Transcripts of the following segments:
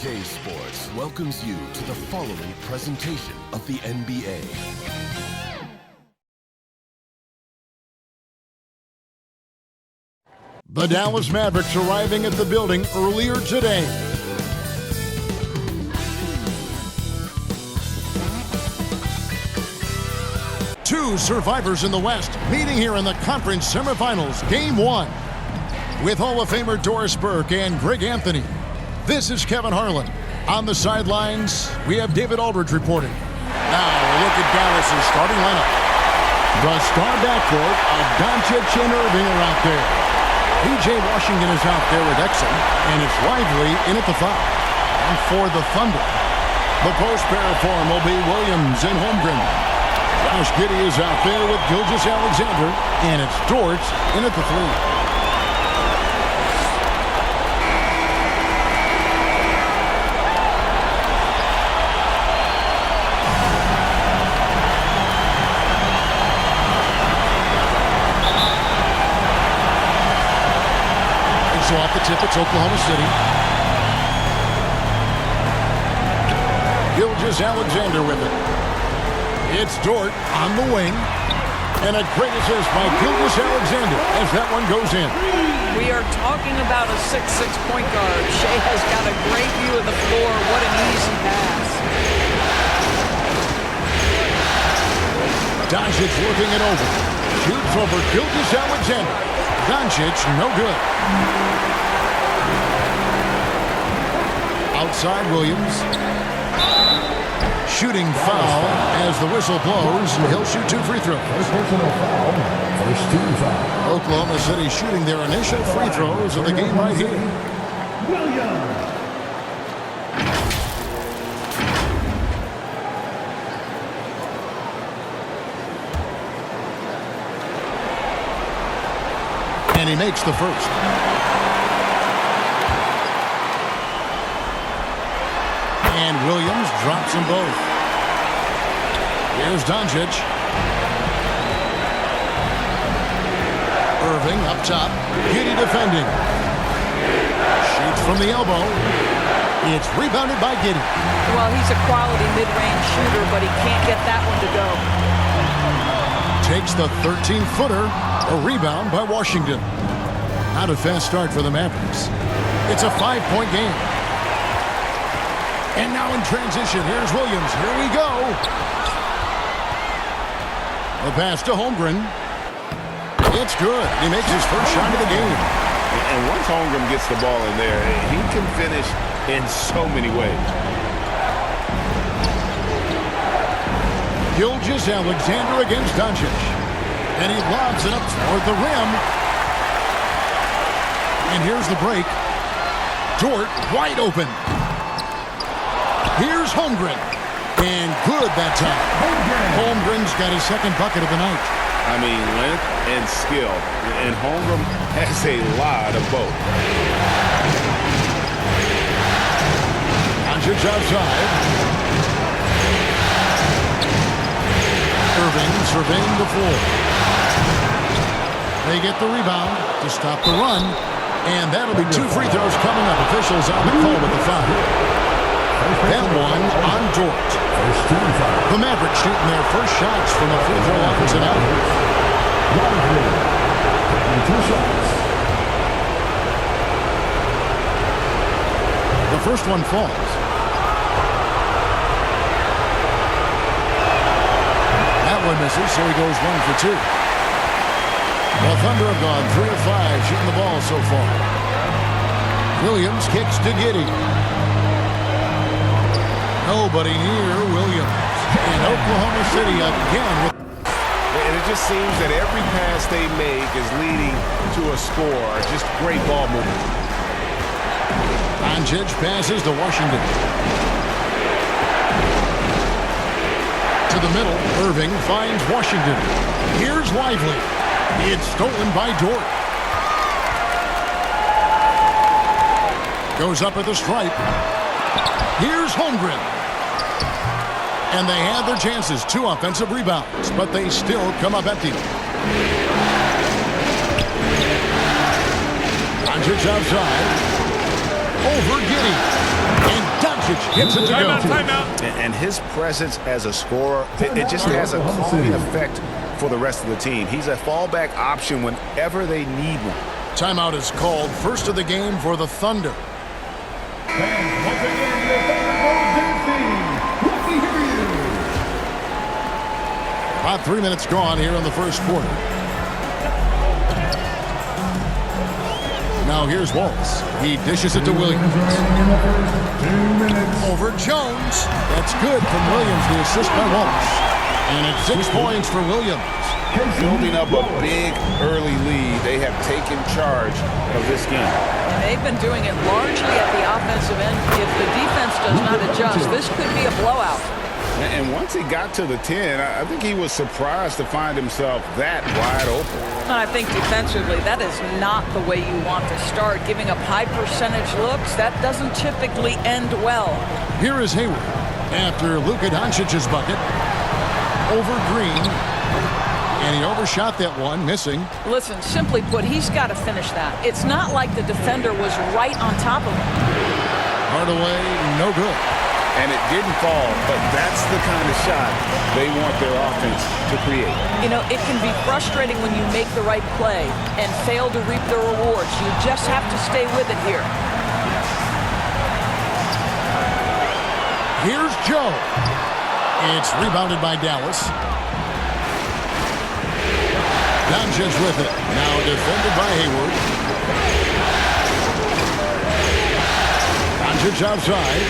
OKC Sports welcomes you to the following presentation of the NBA. The Dallas Mavericks arriving at the building earlier today. Two survivors in the West meeting here in the conference semifinals, Game 1. With Hall of Famer Doris Burke and Greg Anthony. This is Kevin Harlan. On the sidelines, we have David Aldridge reporting. Now, a look at Dallas' starting lineup. The star backcourt of Doncic and Irving are out there. P.J. Washington is out there with Exum, and it's Lively in at the 5. And for the Thunder, the post pair form will be Williams and Holmgren. Josh Giddey is out there with Gilgeous-Alexander, and it's Dort in at the 3. So off the tip, it's Oklahoma City. Gilgeous-Alexander with it. It's Dort on the wing. And a great assist by Gilgeous-Alexander as that one goes in. We are talking about a 6'6" point guard. Shea has got a great view of the floor. What an easy pass. Doncic working it over. Shoots over Gilgeous-Alexander. Doncic, no good. Outside Williams. Shooting foul as the whistle blows. He'll shoot 2 free throws. Oklahoma City shooting their initial free throws of the game right here. And he makes the first. And Williams drops them both. Here's Doncic. Irving up top. Giddey defending. Shoots from the elbow. It's rebounded by Giddey. Well, he's a quality mid-range shooter, but he can't get that one to go. Takes the 13-footer. A rebound by Washington. Not a fast start for the Mavericks. It's a 5-point game. And now in transition, here's Williams. Here we go. The pass to Holmgren. It's good. He makes his first shot of the game. And once Holmgren gets the ball in there, he can finish in so many ways. Gilgeous-Alexander against Doncic. And he lobs it up toward the rim. And here's the break. Dort wide open. Here's Holmgren. And good that time. Holmgren's got his second bucket of the night. I mean, length and skill. And Holmgren has a lot of both. Doncic outside. Irving surveying the floor. They get the rebound to stop the run. And that'll be 2 free throws coming up. Officials on the call with the foul. That one on Dort. The Mavericks shooting their first shots from the free throw line tonight. The first one falls. That one misses, so he goes 1 for 2. The Thunder have gone 3 of 5 shooting the ball so far. Williams kicks to Giddey. Nobody near Williams. And Oklahoma City again. And it just seems that every pass they make is leading to a score. Just great ball movement. Doncic passes to Washington. To the middle, Irving finds Washington. Here's Lively. It's stolen by Dort. Goes up at the stripe. Here's Holmgren. And they had their chances. 2 offensive rebounds, but they still come up empty. Doncic outside. Over Giddey. And Doncic gets it to go. Timeout. And his presence as a scorer, it just has a calming effect for the rest of the team. He's a fallback option whenever they need one. Timeout is called. First of the game for the Thunder. Fans, once again, the Thunder Let me hear you. About 3 minutes gone here in the first quarter. Now here's Wallace. He dishes it to Williams. Over Jones. That's good from Williams, the assist by Wallace. And it's 6 points for Williams. Building up a big early lead, they have taken charge of this game. And they've been doing it largely at the offensive end. If the defense does not adjust, this could be a blowout. And once he got to the 10, I think he was surprised to find himself that wide open. I think defensively, that is not the way you want to start. Giving up high percentage looks, that doesn't typically end well. Here is Hayward after Luka Doncic's bucket. Over Green. And he overshot that one, missing. Listen, simply put, he's got to finish that. It's not like the defender was right on top of him. Hardaway, no good. And it didn't fall, but that's the kind of shot they want their offense to create. You know, it can be frustrating when you make the right play and fail to reap the rewards. You just have to stay with it here. Here's Joe. It's rebounded by Dallas. Doncic with it. Now defended by Hayward. Doncic outside.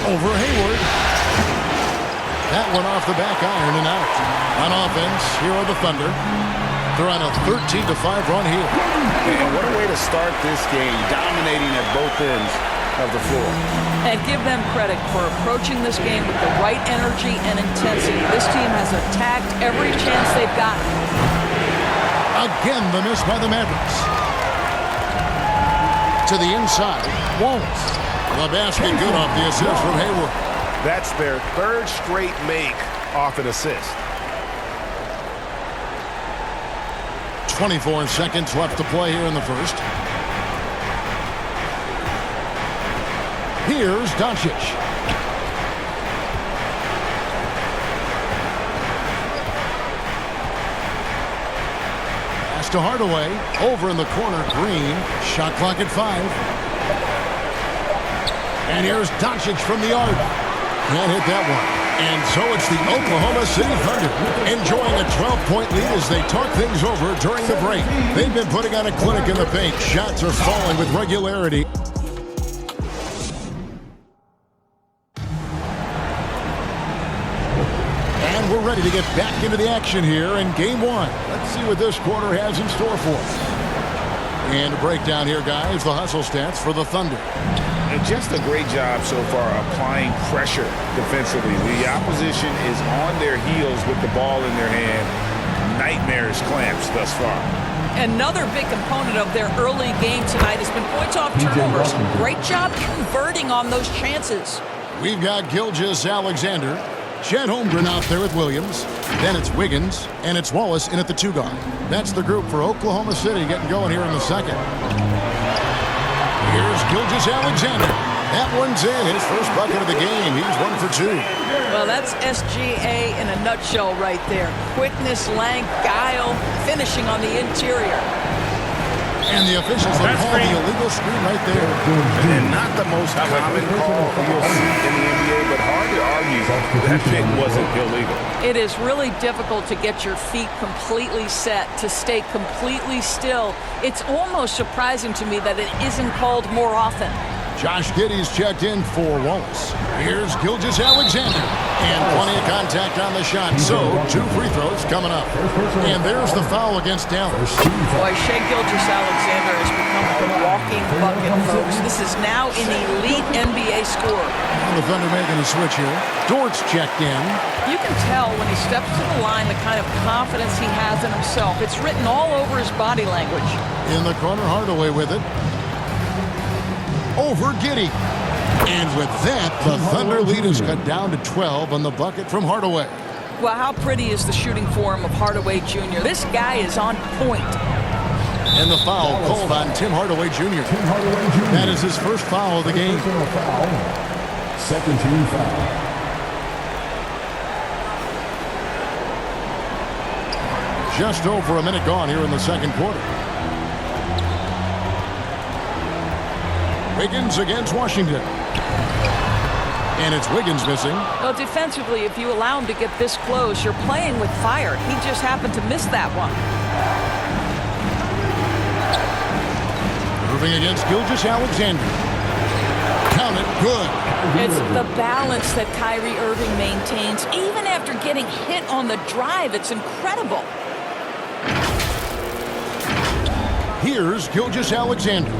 Over Hayward. That one off the back iron and out. On offense, here are the Thunder. They're on a 13-5 run here. And what a way to start this game, dominating at both ends of the floor. And give them credit for approaching this game with the right energy and intensity. This team has attacked every chance they've gotten. Again, the miss by the Mavericks. To the inside, Wallace. The basket good off the assist from Hayward. That's their third straight make off an assist. 24 seconds left to play here in the first. Here's Doncic. Pass to Hardaway. Over in the corner, Green. Shot clock at 5. And here's Doncic from the arc. Can't hit that one. And so it's the Oklahoma City Thunder enjoying a 12-point lead as they talk things over during the break. They've been putting on a clinic in the paint. Shots are falling with regularity. And we're ready to get back into the action here in Game 1. Let's see what this quarter has in store for us. And a breakdown here, guys, the hustle stats for the Thunder. And just a great job so far applying pressure defensively. The opposition is on their heels with the ball in their hand. Nightmarish clamps thus far. Another big component of their early game tonight has been points off turnovers. Great job converting on those chances. We've got Gilgeous-Alexander. Chet Holmgren out there with Williams. Then it's Wiggins, and it's Wallace in at the 2 guard. That's the group for Oklahoma City getting going here in the second. Here's Gilgeous-Alexander. That one's in. His first bucket of the game. He's 1 for 2. Well, that's SGA in a nutshell right there. Quickness, length, guile, finishing on the interior. And the officials have called the illegal screen right there. And not the most common call you'll see in the NBA, but hard to argue that pick wasn't illegal. It is really difficult to get your feet completely set, to stay completely still. It's almost surprising to me that it isn't called more often. Josh Giddey's checked in for Wallace. Here's Gilgeous-Alexander. And plenty of contact on the shot. So, 2 free throws coming up. And there's the foul against Dallas. Boy, Shai Gilgeous-Alexander has become a walking bucket, folks. This is now an elite NBA scorer. And the Thunder making a switch here. Dort's checked in. You can tell when he steps to the line the kind of confidence he has in himself. It's written all over his body language. In the corner, Hardaway with it. Over Giddey. And with that, the Thunder lead is cut down to 12 on the bucket from Hardaway. Well, how pretty is the shooting form of Hardaway Jr.? This guy is on point. And the foul called on Tim Hardaway Jr. Tim Hardaway Jr. That is his first foul of the game. Personal foul. Second team foul. Just over a minute gone here in the second quarter. Wiggins against Washington. And it's Wiggins missing. Well, defensively, if you allow him to get this close, you're playing with fire. He just happened to miss that one. Moving against Gilgeous-Alexander. Count it, good. It's the balance that Kyrie Irving maintains. Even after getting hit on the drive, it's incredible. Here's Gilgeous-Alexander.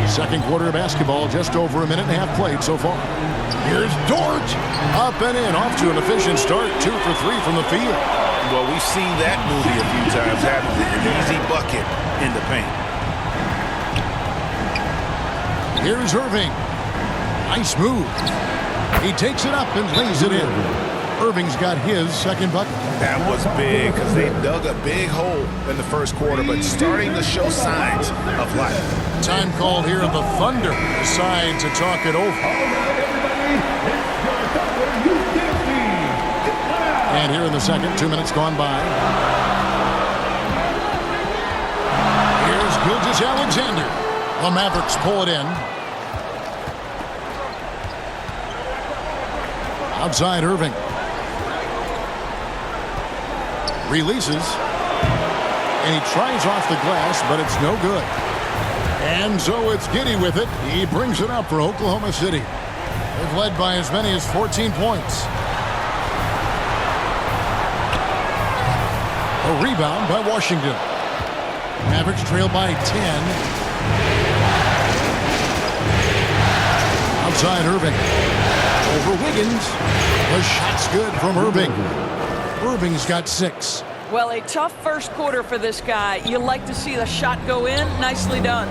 Second quarter of basketball, just over a minute and a half played so far. Here's Dort. Up and in, off to an efficient start. 2 for 3 from the field. Well, we've seen that movie a few times, having an easy bucket in the paint. Here's Irving. Nice move. He takes it up and lays it in. Irving's got his second bucket. That was big because they dug a big hole in the first quarter, but starting to show signs of life. Time called here. The Thunder decide to talk it over. And here in the second, 2 minutes gone by. Here's Gilgeous-Alexander. The Mavericks pull it in. Outside Irving. Releases. And he tries off the glass, but it's no good. And so it's Giddey with it. He brings it up for Oklahoma City. They've led by as many as 14 points. A rebound by Washington. Mavericks trail by 10. Outside Irving. Over Wiggins. The shot's good from Irving. Irving's got 6. Well, a tough first quarter for this guy. You like to see the shot go in. Nicely done.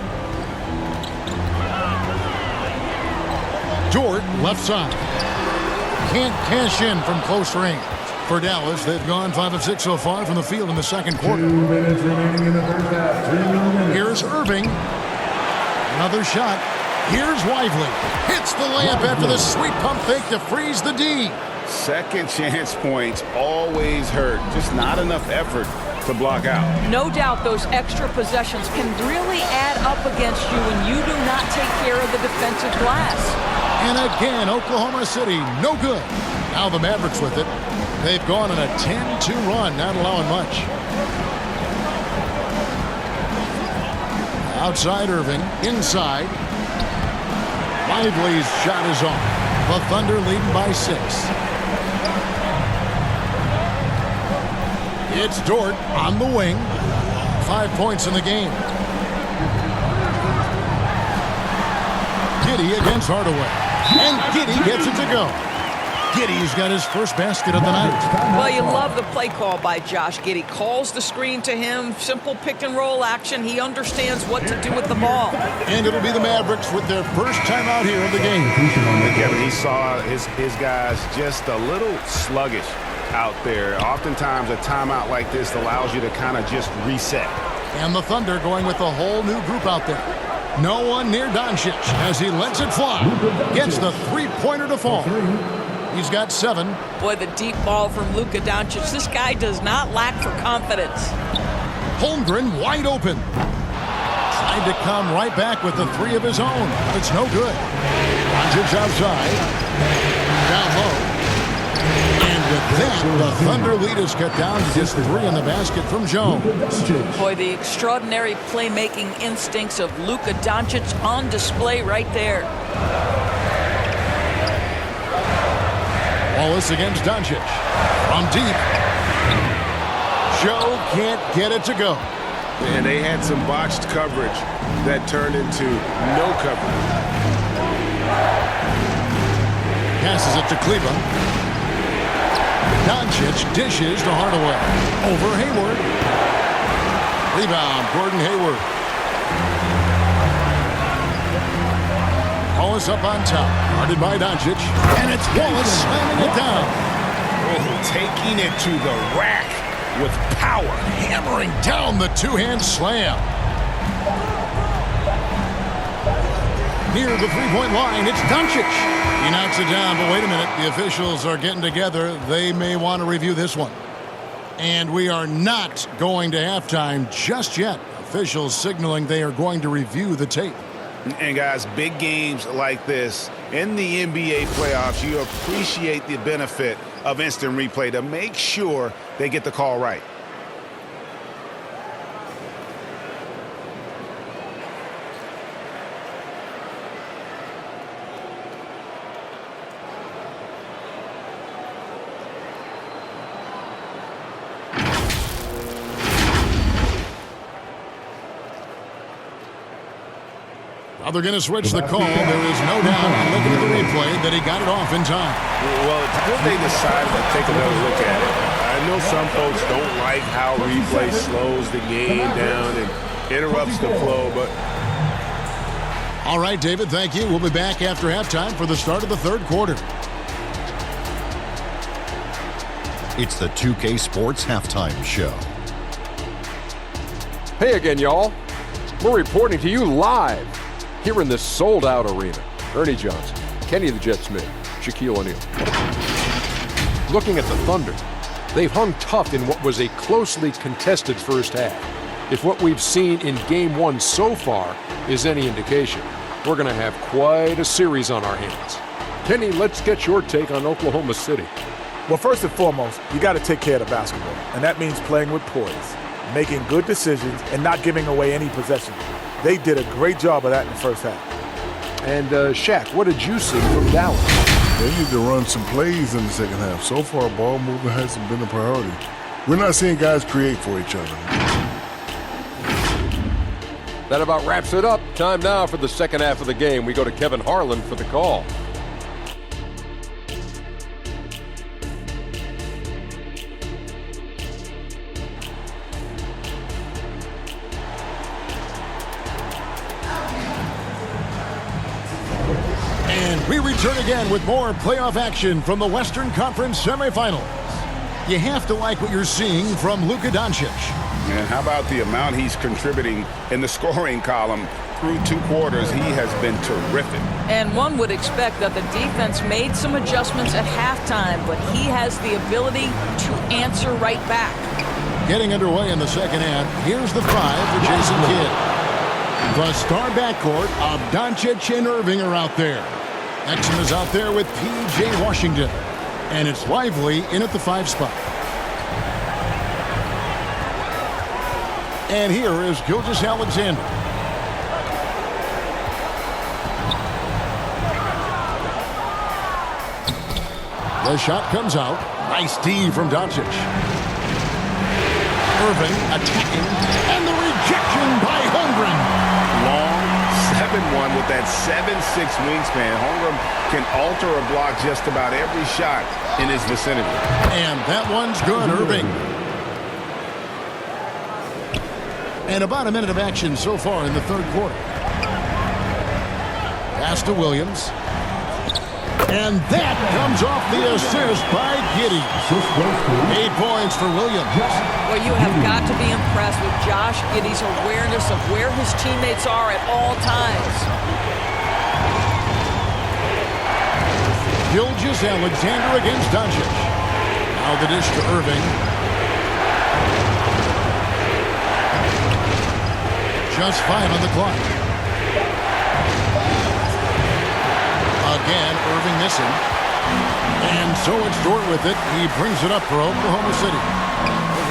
Dort, left side. Can't cash in from close range. For Dallas, they've gone 5 of 6 so far from the field in the second quarter. 2 minutes remaining in the first half. 2 minutes. Here's Irving. Another shot. Here's Lively. Hits the layup after the sweet pump fake to freeze the D. Second chance points always hurt. Just not enough effort to block out. No doubt those extra possessions can really add up against you when you do not take care of the defensive glass. And again, Oklahoma City, no good. Now the Mavericks with it. They've gone on a 10-2 run, not allowing much. Outside Irving, inside. Lively's shot is off. The Thunder leading by 6. It's Dort on the wing. 5 points in the game. Giddey against Hardaway. And Giddey gets it to go. Giddey's got his first basket of the night. Well, you love the play call by Josh Giddey. Calls the screen to him. Simple pick and roll action. He understands what to do with the ball. And it'll be the Mavericks with their first time out here of the game. Kevin, he saw his guys just a little sluggish out there. Oftentimes a timeout like this allows you to kind of just reset. And the Thunder going with a whole new group out there. No one near Doncic as he lets it fly. Gets the three-pointer to fall. He's got 7. Boy, the deep ball from Luka Doncic. This guy does not lack for confidence. Holmgren wide open. Tried to come right back with the 3 of his own. But it's no good. Doncic outside. Down low. And with that, the Thunder lead is cut down to just 3 in the basket from Jones. Boy, the extraordinary playmaking instincts of Luka Doncic on display right there. Wallace against Doncic. From deep. Joe can't get it to go. And they had some botched coverage that turned into no coverage. Passes it to Kleba. Doncic dishes to Hardaway. Over Hayward. Rebound, Gordon Hayward. Wallace up on top. Guarded by Doncic. And it's Wallace slamming it down. Oh, taking it to the rack. with power. Hammering down the two-hand slam. Near the three-point line, it's Doncic. He knocks it down, but wait a minute. The officials are getting together. They may want to review this one. And we are not going to halftime just yet. Officials signaling they are going to review the tape. And guys, big games like this in the NBA playoffs, you appreciate the benefit of instant replay to make sure they get the call right. Now they're going to switch the call. There is no doubt, looking at the replay, that he got it off in time. Well, it's good they decided to take another look at it. I know some folks don't like how replay slows the game down and interrupts the flow, but... All right, David, thank you. We'll be back after halftime for the start of the third quarter. It's the 2K Sports Halftime Show. Hey again, y'all. We're reporting to you live here in this sold-out arena. Ernie Johnson, Kenny the Jet Smith, Shaquille O'Neal. Looking at the Thunder, they've hung tough in what was a closely contested first half. If what we've seen in Game 1 so far is any indication, we're going to have quite a series on our hands. Kenny, let's get your take on Oklahoma City. Well, first and foremost, you got to take care of the basketball, and that means playing with poise, making good decisions, and not giving away any possession. They did a great job of that in the first half. And Shaq, what did you see from Dallas? They need to run some plays in the second half. So far, ball movement hasn't been a priority. We're not seeing guys create for each other. That about wraps it up. Time now for the second half of the game. We go to Kevin Harlan for the call. We return again with more playoff action from the Western Conference semifinals. You have to like what you're seeing from Luka Doncic. And how about the amount he's contributing in the scoring column through 2 quarters? He has been terrific. And one would expect that the defense made some adjustments at halftime, but he has the ability to answer right back. Getting underway in the second half, here's the 5 for Jason Kidd. The star backcourt of Doncic and Irving are out there. Exum is out there with P.J. Washington. And it's Lively in at the 5 spot. And here is Gilgeous-Alexander. The shot comes out. Nice D from Doncic. Irving attacking. And the rejection by Holmgren. Long 7-1 with that 7'6" wingspan. Holmgren can alter a block just about every shot in his vicinity. And that one's good, Irving. And about a minute of action so far in the third quarter. Pass to Williams. And that comes off the assist by Giddey. 8 points for Williams. Well, you have got to be impressed with Josh Giddey's awareness of where his teammates are at all times. Gilgeous-Alexander against Doncic. Now the dish to Irving. Just 5 on the clock. Again, Irving missing. And so it's Dort with it. He brings it up for Oklahoma City.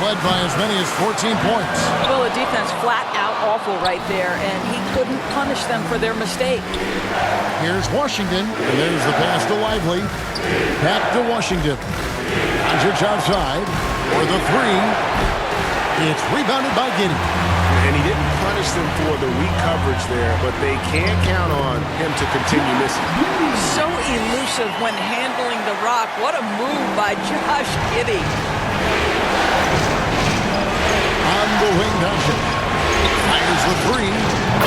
Led by as many as 14 points. Well, the defense flat out awful right there, and he couldn't punish them for their mistake. Here's Washington, and there's the pass to Lively. Back to Washington. Doncic outside for the 3. It's rebounded by Giddey. And he didn't punish them for the weak coverage there, but they can't count on him to continue missing. So elusive when handling the rock. What a move by Josh Giddey. On the wing, Doncic. Fires the 3.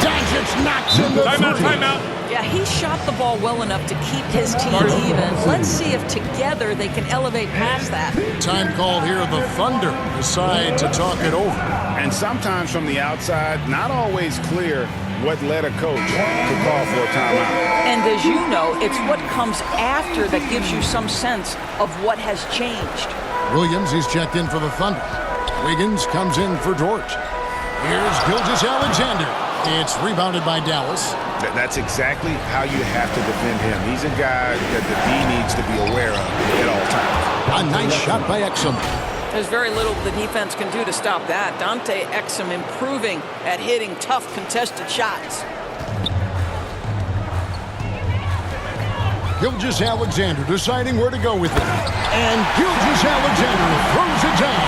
Doncic knocks in the 3. Yeah, he shot the ball well enough to keep his team even. Let's see if to together, they can elevate past that. Time called here. The Thunder decide to talk it over. And sometimes from the outside, not always clear what led a coach to call for a timeout. And as you know, it's what comes after that gives you some sense of what has changed. Williams, he's checked in for the Thunder. Wiggins comes in for George. Here's Gilgeous-Alexander. It's rebounded by Dallas. That's exactly how you have to defend him. He's a guy that the D needs to be aware of at all times. A nice shot by Exum. There's very little the defense can do to stop that. Dante Exum improving at hitting tough contested shots. Gilgeous-Alexander deciding where to go with it. And Gilgeous-Alexander throws it down.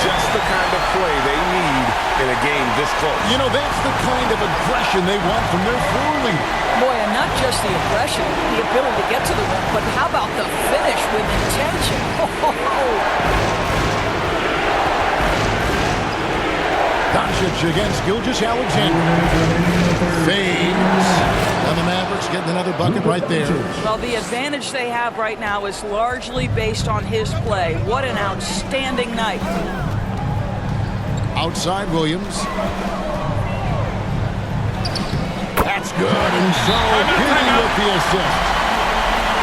Just the kind of play they need in a game this close. You know, that's the kind of aggression they want from their floor leader. Boy, and not just the aggression, the ability to get to the rim, but how about the finish with intention? Doncic against Gilgeous-Alexander. Fades. And the Mavericks getting another bucket right there. Well, the advantage they have right now is largely based on his play. What an outstanding night. Outside Williams. That's good. And so Giddey with the assist.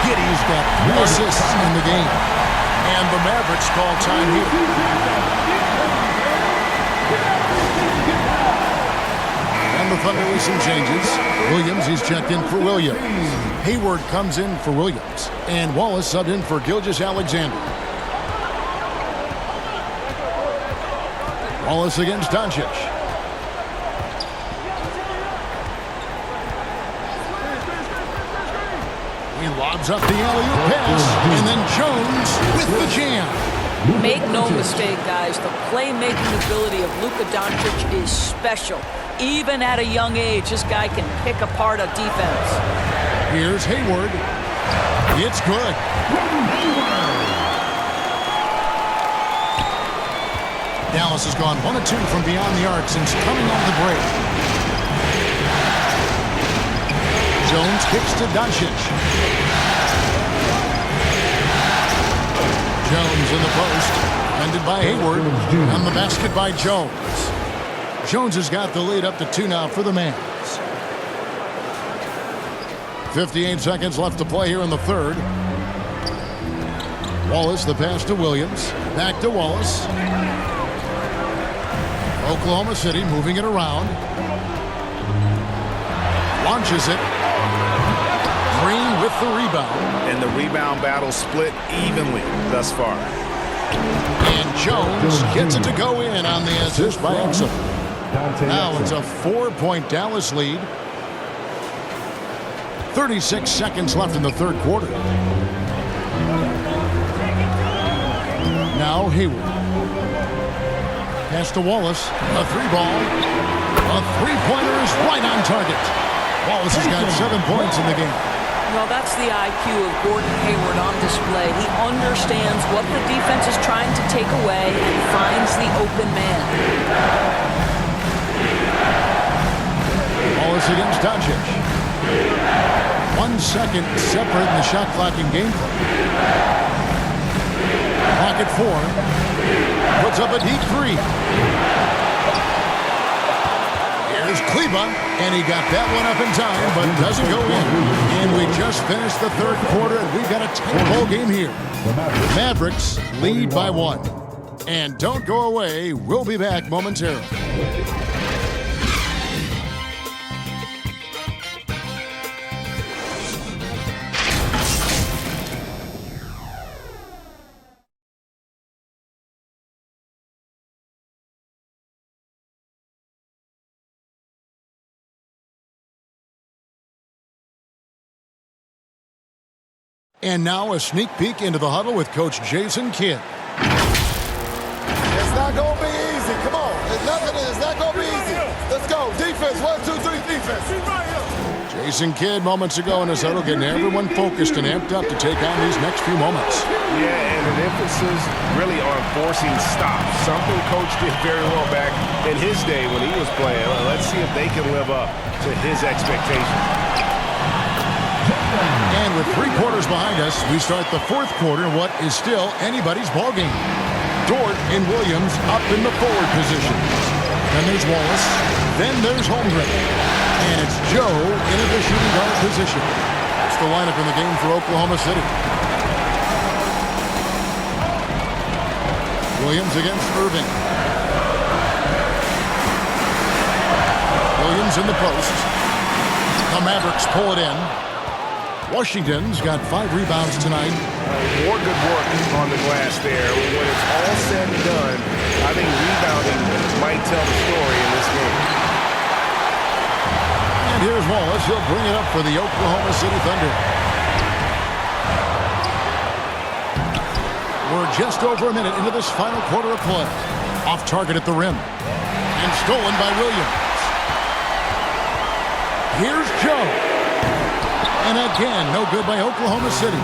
Giddey's got 3 assists in the game. And the Mavericks call time here. And the Thunder with some changes. Williams, he's checked in for Williams. Hayward comes in for Williams. And Wallace subbed in for Gilgeous-Alexander. Wallace against Doncic. He lobs up the alley-oop pass. And then Jones with the jam. Make no mistake, guys, the playmaking ability of Luka Doncic is special. Even at a young age, this guy can pick apart a defense. Here's Hayward. It's good. Dallas has gone 1 of 2 from beyond the arc since coming on the break. Jones kicks to Doncic. Jones in the post. Ended by Hayward. And the basket by Jones. Jones has got the lead up to 2 now for the Mavs. 58 seconds left to play here in the third. Wallace, the pass to Williams. Back to Wallace. Oklahoma City moving it around. Launches it. Green with the rebound. And the rebound battle split evenly thus far. And Jones gets it to go in on the assist by Exum. Now it's a 4-point Dallas lead. 36 seconds left in the third quarter. Now Hayward. Pass to Wallace. A 3-ball. A 3-pointer is right on target. Wallace has got 7 points in the game. Well, that's the IQ of Gordon Hayward on display. He understands what the defense is trying to take away and finds the open man. Wallace against Doncic. 1 second separating the shot clock and gameplay. Clock at 4. Puts up a deep 3. Here's Kleba, and he got that one up in time, but doesn't go in. And we just finished the third quarter, and we've got a tight ball game here. Mavericks lead by 1. And don't go away. We'll be back momentarily. And now a sneak peek into the huddle with Coach Jason Kidd. It's not going to be easy. Come on. It's not going to be easy. Let's go. Defense. 1, 2, 3, defense. Jason Kidd moments ago in his huddle getting everyone focused and amped up to take on these next few moments. Yeah, and an emphasis really on forcing stops. Something Coach did very well back in his day when he was playing. Let's see if they can live up to his expectations. And with 3 quarters behind us, we start the 4th quarter in what is still anybody's ballgame. Dort and Williams up in the forward position. Then there's Wallace. Then there's Holmgren. And it's Joe in the shooting guard position. That's the lineup in the game for Oklahoma City. Williams against Irving. Williams in the post. The Mavericks pull it in. Washington's got 5 rebounds tonight. More good work on the glass there. When it's all said and done, I think rebounding might tell the story in this game. And here's Wallace. He'll bring it up for the Oklahoma City Thunder. We're just over a minute into this final quarter of play. Off target at the rim. And stolen by Williams. Here's Joe. And again, no good by Oklahoma City.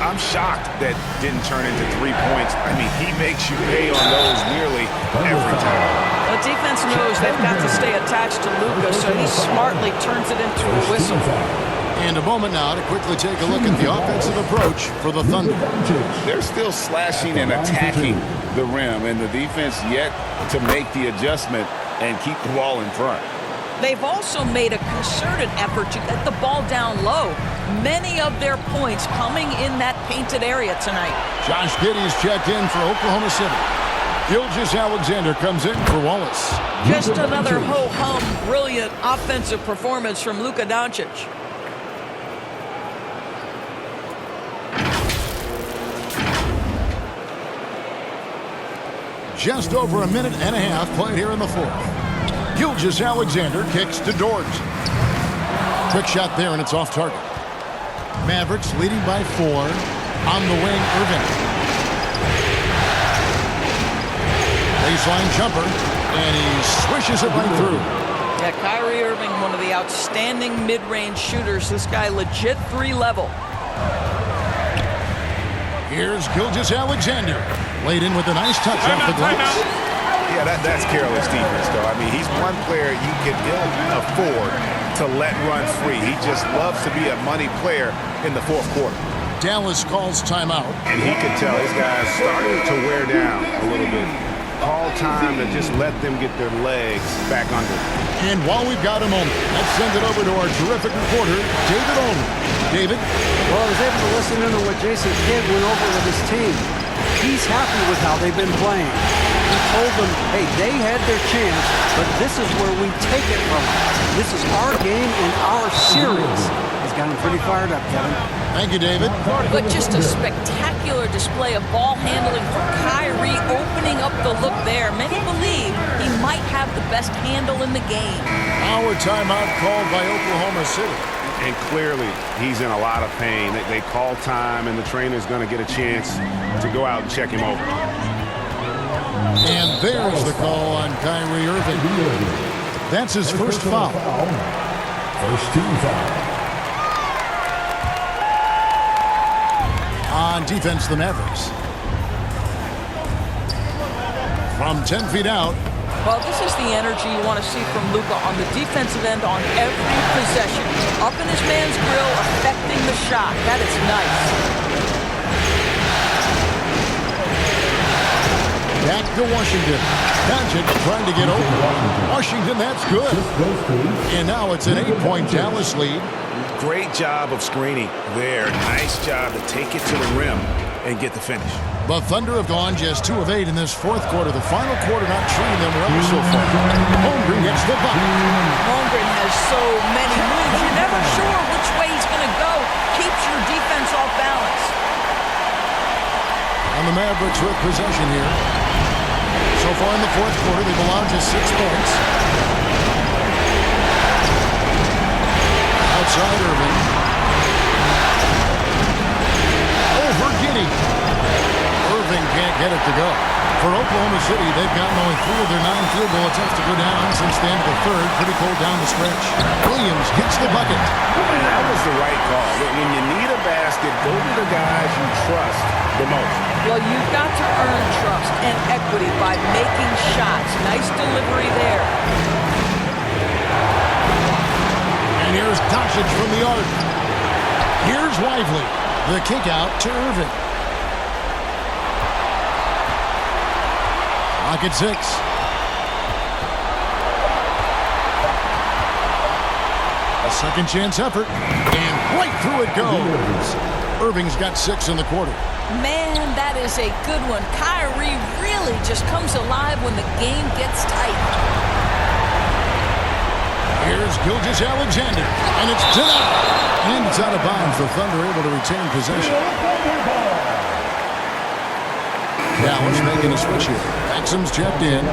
I'm shocked that didn't turn into 3 points. I mean, he makes you pay on those nearly every time. The defense knows they've got to stay attached to Luka, so he smartly turns it into a whistle. And a moment now to quickly take a look at the offensive approach for the Thunder. They're still slashing and attacking the rim, and the defense yet to make the adjustment and keep the ball in front. They've also made a concerted effort to get the ball down low. Many of their points coming in that painted area tonight. Josh Giddey's checked in for Oklahoma City. Gilgeous-Alexander comes in for Wallace. Just another ho-hum, brilliant offensive performance from Luka Doncic. Just over a minute and a half played here in the 4th. Gilgeous-Alexander kicks to Dort. Quick shot there, and it's off target. Mavericks leading by 4. On the wing, Irving. Baseline jumper, and he swishes it right through. Yeah, Kyrie Irving, one of the outstanding mid-range shooters. This guy legit 3-level. Here's Gilgeous-Alexander. Laid in with a nice touch off the glass. Yeah, that's careless defense, though. I mean, he's one player you can ill afford to let run free. He just loves to be a money player in the 4th quarter. Dallas calls timeout. And he could tell his guys starting to wear down a little bit. Call time to just let them get their legs back under. And while we've got a moment, let's send it over to our terrific reporter, David Olney. David? Well, I was able to listen in on what Jason Kidd went over with his team. He's happy with how they've been playing. He told them, hey, they had their chance, but this is where we take it from them. This is our game and our series. He's got him pretty fired up, Kevin. Thank you, David. But just a spectacular display of ball handling from Kyrie, opening up the look there. Many believe he might have the best handle in the game. Our timeout called by Oklahoma City. And clearly, he's in a lot of pain. They call time, and the trainer's going to get a chance to go out and check him over. And there's the call on Kyrie Irving. That's his first foul. First team foul. On defense, the Mavericks. From 10 feet out. Well, this is the energy you want to see from Luka on the defensive end on every possession. Up in his man's grill, affecting the shot. That is nice. Back to Washington. Doncic trying to get open. Washington, that's good. And now it's an 8-point Dallas lead. Great job of screening there. Nice job to take it to the rim and get the finish. The Thunder have gone just 2 of 8 in this 4th quarter. The final quarter not treating them well so far. Holmgren gets the bucket. Holmgren has so many moves. You're never sure which way he's going to go. Keeps your defense off balance. And the Mavericks with possession here. So far in the 4th quarter, they've allowed just 6 points. Outside Irving. Over Giddey. Irving can't get it to go. For Oklahoma City, they've gotten only 3 of their 9 field goal attempts to go down since the end of the 3rd. Pretty cold down the stretch. Williams gets the bucket. And that was the right call. When you need a basket, go to the guys you trust the most. Well, you've got to earn trust and equity by making shots. Nice delivery there. And here's Doncic from the arc. Here's Lively. The kick out to Irving. Clock at 6. A second chance effort. And right through it goes. Irving's got 6 in the quarter. Man, that is a good one. Kyrie really just comes alive when the game gets tight. Here's Gilgeous-Alexander, and it's denied. And it's out of bounds. The Thunder able to retain possession. Dallas making a switch here. Exum's checked in.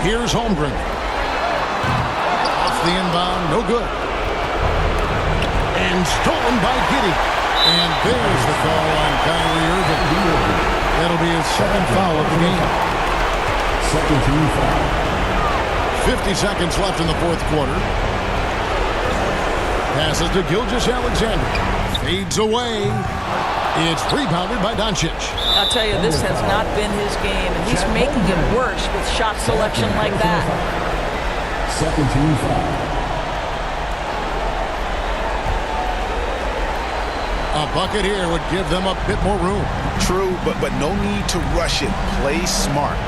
Here's Holmgren. Off the inbound, no good. And stolen by Giddey. And there's the call on Kyrie Irving. That'll be his second foul of the game. Second team foul. 50 seconds left in the fourth quarter. Passes to Gilgeous-Alexander. Fades away. It's rebounded by Doncic. I'll tell you, this has not been his game, and he's making it worse with shot selection like that. Second team foul. A bucket here would give them a bit more room. True, but no need to rush it. Play smart.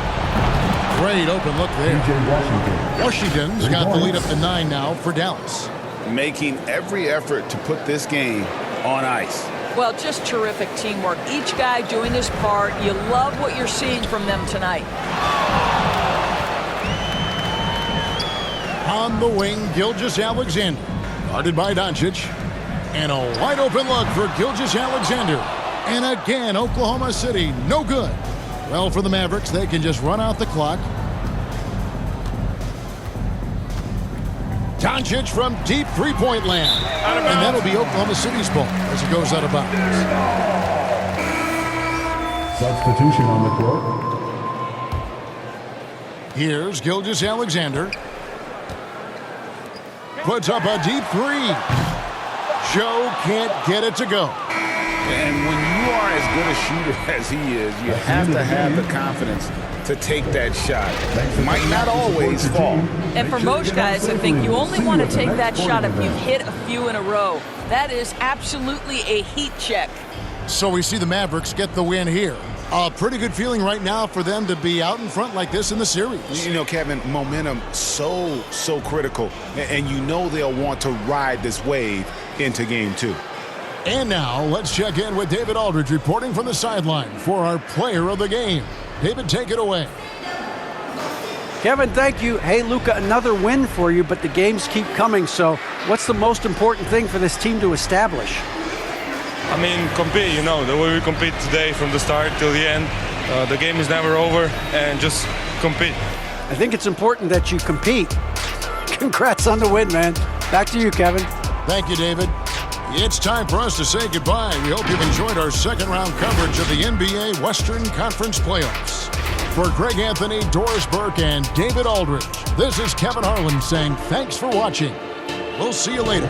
Great open look there. Washington. Washington's got the lead up to 9 now for Dallas. Making every effort to put this game on ice. Well, just terrific teamwork. Each guy doing his part. You love what you're seeing from them tonight. On the wing, Gilgeous-Alexander. Guarded by Doncic. And a wide open look for Gilgeous-Alexander. And again, Oklahoma City, no good. Well, for the Mavericks, they can just run out the clock. Doncic from deep three-point land. And that'll be Oklahoma City's ball as it goes out of bounds. Substitution on the court. Here's Gilgeous-Alexander. Puts up a deep three. Joe can't get it to go. And when you are as good a shooter as he is, you have to have the confidence to take that shot. It might not always fall. And for most guys, I think you only want to take that shot if you've hit a few in a row. That is absolutely a heat check. So we see the Mavericks get the win here. A pretty good feeling right now for them to be out in front like this in the series. You know, Kevin, momentum so critical. And you know they'll want to ride this wave into game 2. And now let's check in with David Aldridge reporting from the sideline for our player of the game. David, take it away. Kevin, thank you. Hey, Luka, another win for you, but the games keep coming. So what's the most important thing for this team to establish? I mean, compete, you know, the way we compete today from the start till the end. The game is never over, and just compete. I think it's important that you compete. Congrats on the win, man. Back to you, Kevin. Thank you, David. It's time for us to say goodbye. We hope you've enjoyed our second-round coverage of the NBA Western Conference Playoffs. For Greg Anthony, Doris Burke, and David Aldridge, this is Kevin Harlan saying thanks for watching. We'll see you later.